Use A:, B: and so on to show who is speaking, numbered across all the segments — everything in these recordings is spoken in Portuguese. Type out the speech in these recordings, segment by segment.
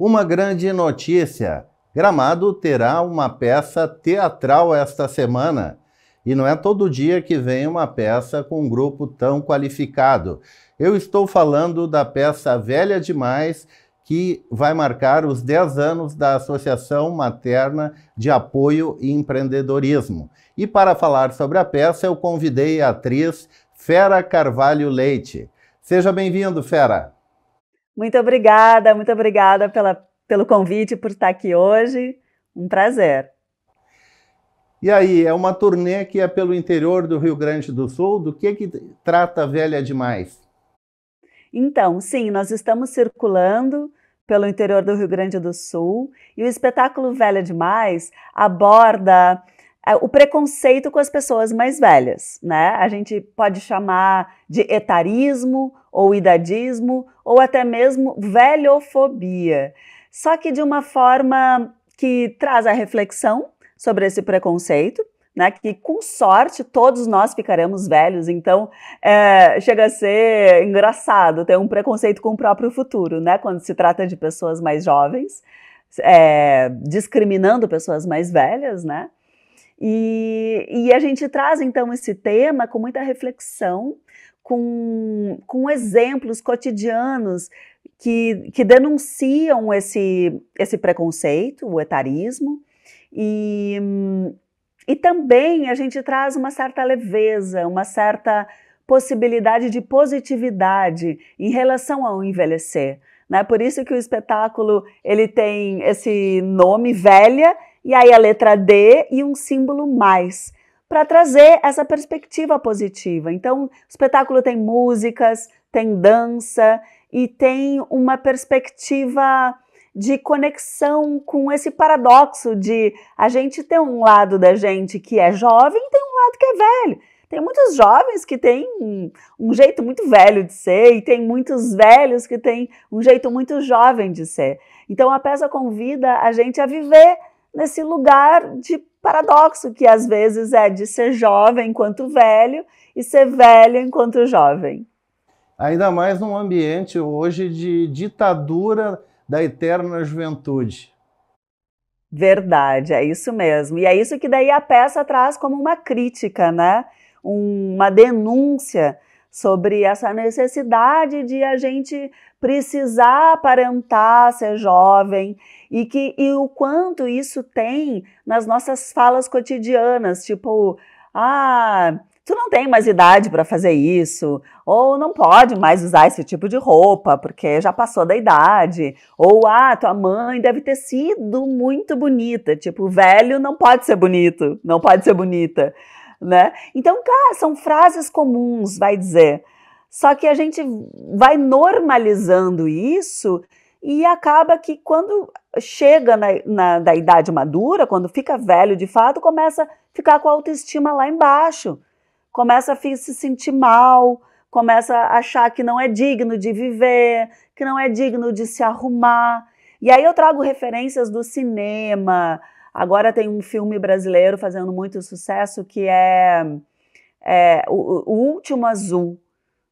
A: Uma grande notícia: Gramado terá uma peça teatral esta semana. E não é todo dia que vem uma peça com um grupo tão qualificado. Eu estou falando da peça Velha Demais, que vai marcar os 10 anos da Associação Materna de Apoio e Empreendedorismo. E para falar sobre a peça, eu convidei a atriz Fera Carvalho Leite. Seja bem-vindo, Fera.
B: Muito obrigada pelo convite, por estar aqui hoje. Um prazer.
A: E aí, é uma turnê que é pelo interior do Rio Grande do Sul. Do que trata Velha Demais?
B: Então, sim, nós estamos circulando pelo interior do Rio Grande do Sul e o espetáculo Velha Demais aborda o preconceito com as pessoas mais velhas, né? A gente pode chamar de etarismo ou idadismo ou até mesmo velhofobia. Só que de uma forma que traz a reflexão sobre esse preconceito, né, que com sorte todos nós ficaremos velhos, então chega a ser engraçado ter um preconceito com o próprio futuro, né, quando se trata de pessoas mais jovens, discriminando pessoas mais velhas, né, e a gente traz então esse tema com muita reflexão, com exemplos cotidianos que denunciam esse preconceito, o etarismo. E também a gente traz uma certa leveza, uma certa possibilidade de positividade em relação ao envelhecer, né? Por isso que o espetáculo ele tem esse nome Velha e aí a letra D e um símbolo mais, para trazer essa perspectiva positiva. Então, o espetáculo tem músicas, tem dança e tem uma perspectiva de conexão com esse paradoxo de a gente ter um lado da gente que é jovem e tem um lado que é velho. Tem muitos jovens que têm um jeito muito velho de ser e tem muitos velhos que têm um jeito muito jovem de ser. Então a peça convida a gente a viver nesse lugar de paradoxo que às vezes é de ser jovem enquanto velho e ser velho enquanto jovem.
A: Ainda mais num ambiente hoje de ditadura da eterna juventude.
B: Verdade, é isso mesmo. E é isso que daí a peça traz como uma crítica, né? Uma denúncia sobre essa necessidade de a gente precisar aparentar ser jovem e o quanto isso tem nas nossas falas cotidianas, tipo, tu não tem mais idade para fazer isso, ou não pode mais usar esse tipo de roupa, porque já passou da idade, ou tua mãe deve ter sido muito bonita, tipo, velho não pode ser bonito, não pode ser bonita, né? Então, cara, são frases comuns, vai dizer, só que a gente vai normalizando isso e acaba que quando chega da idade madura, quando fica velho de fato, começa a ficar com a autoestima lá embaixo, começa a se sentir mal, começa a achar que não é digno de viver, que não é digno de se arrumar. E aí eu trago referências do cinema. Agora tem um filme brasileiro fazendo muito sucesso que é O Último Azul,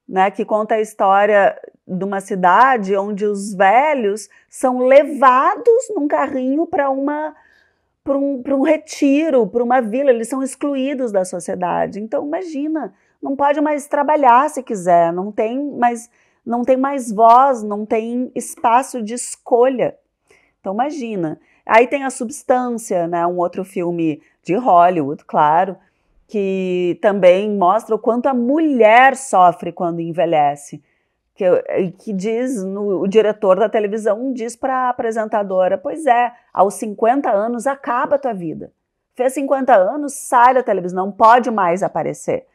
B: né, que conta a história de uma cidade onde os velhos são levados num carrinho para um retiro, para uma vila, eles são excluídos da sociedade. Então, imagina, não pode mais trabalhar se quiser, não tem mais voz, não tem espaço de escolha. Então, imagina. Aí tem A Substância, né, um outro filme de Hollywood, claro, que também mostra o quanto a mulher sofre quando envelhece. Que diz, o diretor da televisão diz para a apresentadora, pois é, aos 50 anos acaba a tua vida. Fez 50 anos, sai da televisão, não pode mais aparecer.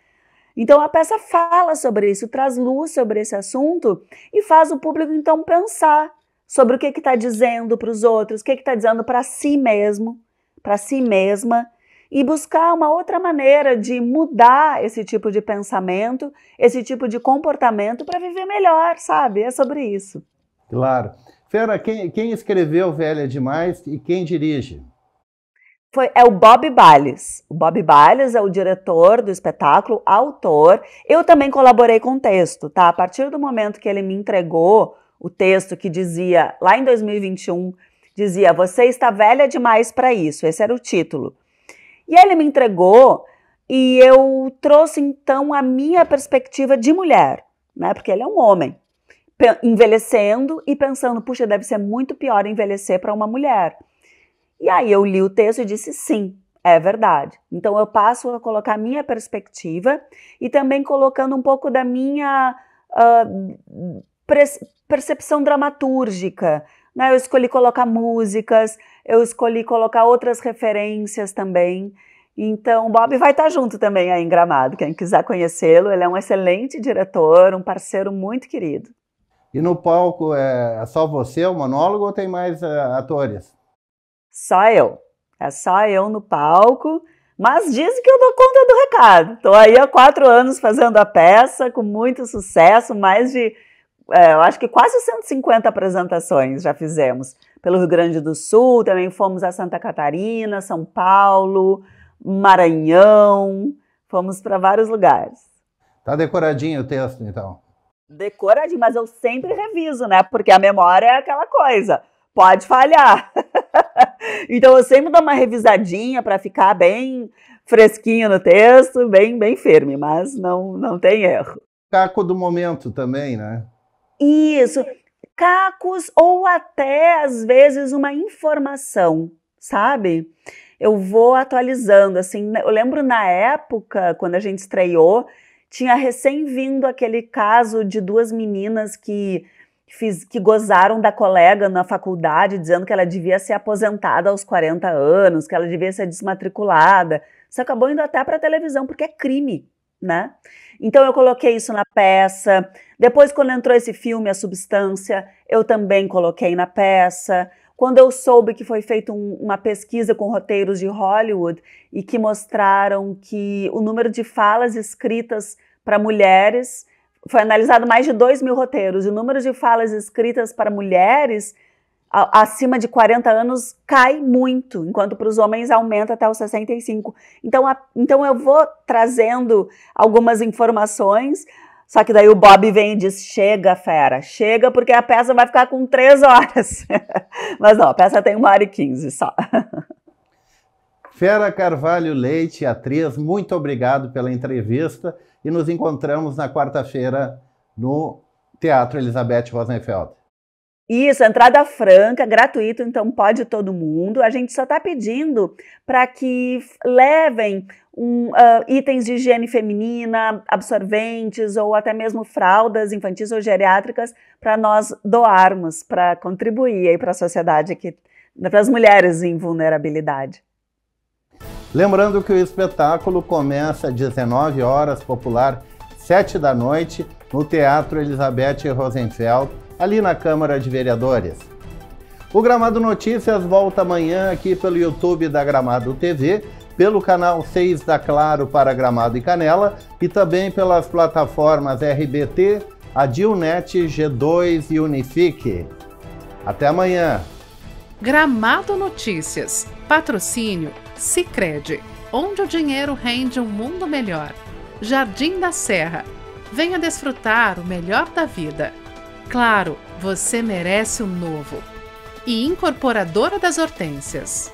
B: Então a peça fala sobre isso, traz luz sobre esse assunto e faz o público então pensar sobre o que está dizendo para os outros, o que está dizendo para si mesmo, para si mesma, e buscar uma outra maneira de mudar esse tipo de pensamento, esse tipo de comportamento para viver melhor, sabe? É sobre isso.
A: Claro. Fera, quem escreveu Velha Demais e quem dirige?
B: É o Bob Balles. O Bob Balles é o diretor do espetáculo, autor. Eu também colaborei com o texto, tá? A partir do momento que ele me entregou o texto que dizia, lá em 2021, dizia, você está velha demais para isso, esse era o título. E ele me entregou e eu trouxe então a minha perspectiva de mulher, né? Porque ele é um homem, envelhecendo e pensando, puxa, deve ser muito pior envelhecer para uma mulher. E aí eu li o texto e disse, sim, é verdade. Então eu passo a colocar a minha perspectiva e também colocando um pouco da minha percepção dramatúrgica, né? Eu escolhi colocar músicas, eu escolhi colocar outras referências também. Então, o Bob vai estar junto também aí em Gramado. Quem quiser conhecê-lo, ele é um excelente diretor, um parceiro muito querido.
A: E no palco é só você, o monólogo, ou tem mais atores?
B: Só eu. É só eu no palco, mas dizem que eu dou conta do recado. Estou aí há 4 anos fazendo a peça, com muito sucesso, mais de... eu acho que quase 150 apresentações já fizemos pelo Rio Grande do Sul, também fomos a Santa Catarina, São Paulo, Maranhão, fomos para vários lugares.
A: Tá decoradinho o texto, então?
B: Decoradinho, mas eu sempre reviso, né? Porque a memória é aquela coisa, pode falhar. Então eu sempre dou uma revisadinha para ficar bem fresquinho no texto, bem firme, mas não tem erro.
A: Caco do momento também, né?
B: Isso, cacos ou até, às vezes, uma informação, sabe? Eu vou atualizando, assim, eu lembro na época, quando a gente estreou, tinha recém vindo aquele caso de 2 meninas que gozaram da colega na faculdade, dizendo que ela devia ser aposentada aos 40 anos, que ela devia ser desmatriculada. Isso acabou indo até para a televisão, porque é crime, né? Então eu coloquei isso na peça. Depois, quando entrou esse filme, A Substância, eu também coloquei na peça. Quando eu soube que foi feita uma pesquisa com roteiros de Hollywood e que mostraram que o número de falas escritas para mulheres, foi analisado mais de 2.000 roteiros, e o número de falas escritas para mulheres acima de 40 anos cai muito, enquanto para os homens aumenta até os 65. Então eu vou trazendo algumas informações, só que daí o Bob vem e diz, chega, fera, chega, porque a peça vai ficar com 3 horas. Mas não, a peça tem 1h15 só.
A: Fera Carvalho Leite, atriz, muito obrigado pela entrevista e nos encontramos na quarta-feira no Teatro Elizabeth Rosenfeld.
B: Isso, entrada franca, gratuito, então pode todo mundo. A gente só está pedindo para que levem itens de higiene feminina, absorventes ou até mesmo fraldas infantis ou geriátricas para nós doarmos, para contribuir para a sociedade aqui, para as mulheres em vulnerabilidade.
A: Lembrando que o espetáculo começa às 19 horas, popular, 7 da noite, no Teatro Elizabeth Rosenfeld, ali na Câmara de Vereadores. O Gramado Notícias volta amanhã aqui pelo YouTube da Gramado TV, pelo canal 6 da Claro para Gramado e Canela e também pelas plataformas RBT, Adilnet, G2 e Unifique. Até amanhã!
C: Gramado Notícias. Patrocínio Sicredi, onde o dinheiro rende um mundo melhor. Jardim da Serra. Venha desfrutar o melhor da vida. Claro, você merece o novo. E Incorporadora das Hortênsias.